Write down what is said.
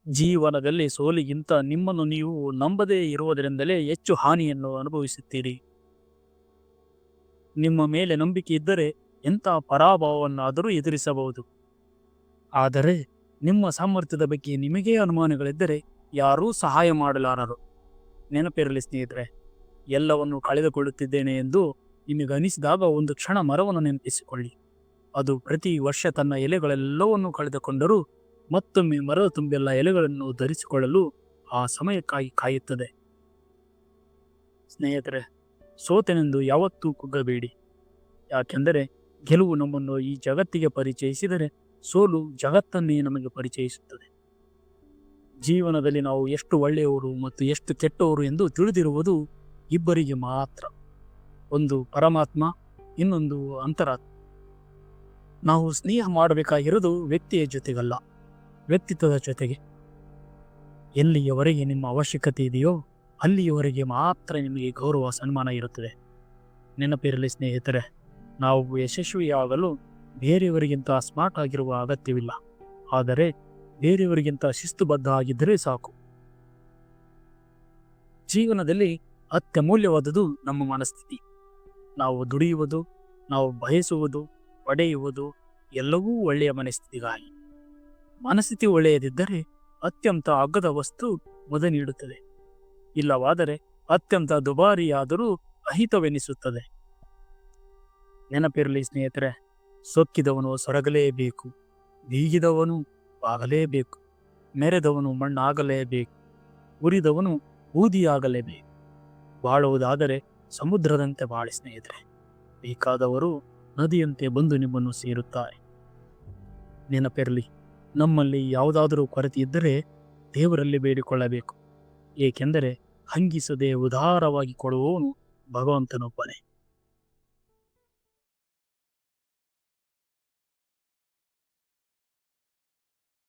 ಜೀವನದಲ್ಲಿ ಸೋಲಿಗಿಂತ ನಿಮ್ಮನ್ನು ನೀವು ನಂಬದೇ ಇರುವುದರಿಂದಲೇ ಹೆಚ್ಚು ಹಾನಿಯನ್ನು ಅನುಭವಿಸುತ್ತೀರಿ. ನಿಮ್ಮ ಮೇಲೆ ನಂಬಿಕೆ ಇದ್ದರೆ ಎಂಥ ಪರಾಭವವನ್ನಾದರೂ ಎದುರಿಸಬಹುದು. ಆದರೆ ನಿಮ್ಮ ಸಾಮರ್ಥ್ಯದ ಬಗ್ಗೆ ನಿಮಗೇ ಅನುಮಾನಗಳಿದ್ದರೆ ಯಾರೂ ಸಹಾಯ ಮಾಡಲಾರರು. ನೆನಪಿರಲಿ ಸ್ನೇಹಿತರೆ, ಎಲ್ಲವನ್ನು ಕಳೆದುಕೊಳ್ಳುತ್ತಿದ್ದೇನೆ ಎಂದು ನಿಮಗನಿಸಿದಾಗ ಒಂದು ಕ್ಷಣ ಮರವನ್ನು ನೆನಪಿಸಿಕೊಳ್ಳಿ. ಅದು ಪ್ರತಿ ವರ್ಷ ತನ್ನ ಎಲೆಗಳೆಲ್ಲವನ್ನೂ ಕಳೆದುಕೊಂಡರೂ ಮತ್ತೊಮ್ಮೆ ಮರದ ತುಂಬೆಲ್ಲ ಎಲೆಗಳನ್ನು ಧರಿಸಿಕೊಳ್ಳಲು ಆ ಸಮಯಕ್ಕಾಗಿ ಕಾಯುತ್ತದೆ. ಸ್ನೇಹಿತರೆ, ಸೋತೆನೆಂದು ಯಾವತ್ತೂ ಕುಗ್ಗಬೇಡಿ. ಯಾಕೆಂದರೆ ಗೆಲುವು ನಮ್ಮನ್ನು ಈ ಜಗತ್ತಿಗೆ ಪರಿಚಯಿಸಿದರೆ ಸೋಲು ಜಗತ್ತನ್ನೇ ನಮಗೆ ಪರಿಚಯಿಸುತ್ತದೆ. ಜೀವನದಲ್ಲಿ ನಾವು ಎಷ್ಟು ಒಳ್ಳೆಯವರು ಮತ್ತು ಎಷ್ಟು ಕೆಟ್ಟವರು ಎಂದು ತಿಳಿದಿರುವುದು ಇಬ್ಬರಿಗೆ ಮಾತ್ರ. ಒಂದು ಪರಮಾತ್ಮ, ಇನ್ನೊಂದು ಅಂತರಾತ್ಮ. ನಾವು ಸ್ನೇಹ ಮಾಡಬೇಕಾಗಿರೋದು ವ್ಯಕ್ತಿಯ ಜೊತೆಗಲ್ಲ, ವ್ಯಕ್ತಿತ್ವದ ಜೊತೆಗೆ. ಎಲ್ಲಿಯವರೆಗೆ ನಿಮ್ಮ ಅವಶ್ಯಕತೆ ಇದೆಯೋ ಅಲ್ಲಿಯವರೆಗೆ ಮಾತ್ರ ನಿಮಗೆ ಗೌರವ ಸನ್ಮಾನ ಇರುತ್ತದೆ. ನೆನಪಿರಲಿ ಸ್ನೇಹಿತರೆ, ನಾವು ಯಶಸ್ವಿಯಾಗಲು ಬೇರೆಯವರಿಗಿಂತ ಸ್ಮಾರ್ಟ್ ಆಗಿರುವ ಅಗತ್ಯವಿಲ್ಲ, ಆದರೆ ಬೇರೆಯವರಿಗಿಂತ ಶಿಸ್ತುಬದ್ಧ ಆಗಿದ್ದರೆ ಸಾಕು. ಜೀವನದಲ್ಲಿ ಅತ್ಯಮೂಲ್ಯವಾದುದು ನಮ್ಮ ಮನಸ್ಥಿತಿ. ನಾವು ದುಡಿಯುವುದು, ನಾವು ಬಯಸುವುದು, ಪಡೆಯುವುದು ಎಲ್ಲವೂ ಒಳ್ಳೆಯ ಮನಸ್ಥಿತಿಗಾಗಿ. ಮನಸ್ಥಿತಿ ಒಳ್ಳೆಯದಿದ್ದರೆ ಅತ್ಯಂತ ಅಗ್ಗದ ವಸ್ತು ಮುದ ನೀಡುತ್ತದೆ, ಇಲ್ಲವಾದರೆ ಅತ್ಯಂತ ದುಬಾರಿಯಾದರೂ ಅಹಿತವೆನಿಸುತ್ತದೆ. ನೆನಪಿರಲಿ ಸ್ನೇಹಿತರೆ, ಸೊಕ್ಕಿದವನು ಸೊರಗಲೇಬೇಕು, ಬೀಗಿದವನು ಬಾಗಲೇಬೇಕು, ಮೆರೆದವನು ಮಣ್ಣಾಗಲೇಬೇಕು, ಉರಿದವನು ಬೂದಿಯಾಗಲೇಬೇಕು. ಬಾಳುವುದಾದರೆ ಸಮುದ್ರದಂತೆ ಬಾಳಿ ಸ್ನೇಹಿತರೆ, ಬೇಕಾದವರು ನದಿಯಂತೆ ಬಂದು ನಿಮ್ಮನ್ನು ಸೇರುತ್ತಾರೆ. ನೆನಪಿರಲಿ, ನಮ್ಮಲ್ಲಿ ಯಾವುದಾದರೂ ಕೊರತೆ ಇದ್ದರೆ ದೇವರಲ್ಲಿ ಬೇಡಿಕೊಳ್ಳಬೇಕು. ಏಕೆಂದರೆ ಹಂಗಿಸದೆ ಉದಾರವಾಗಿ ಕೊಡುವವನು ಭಗವಂತನೊಬ್ಬನೇ.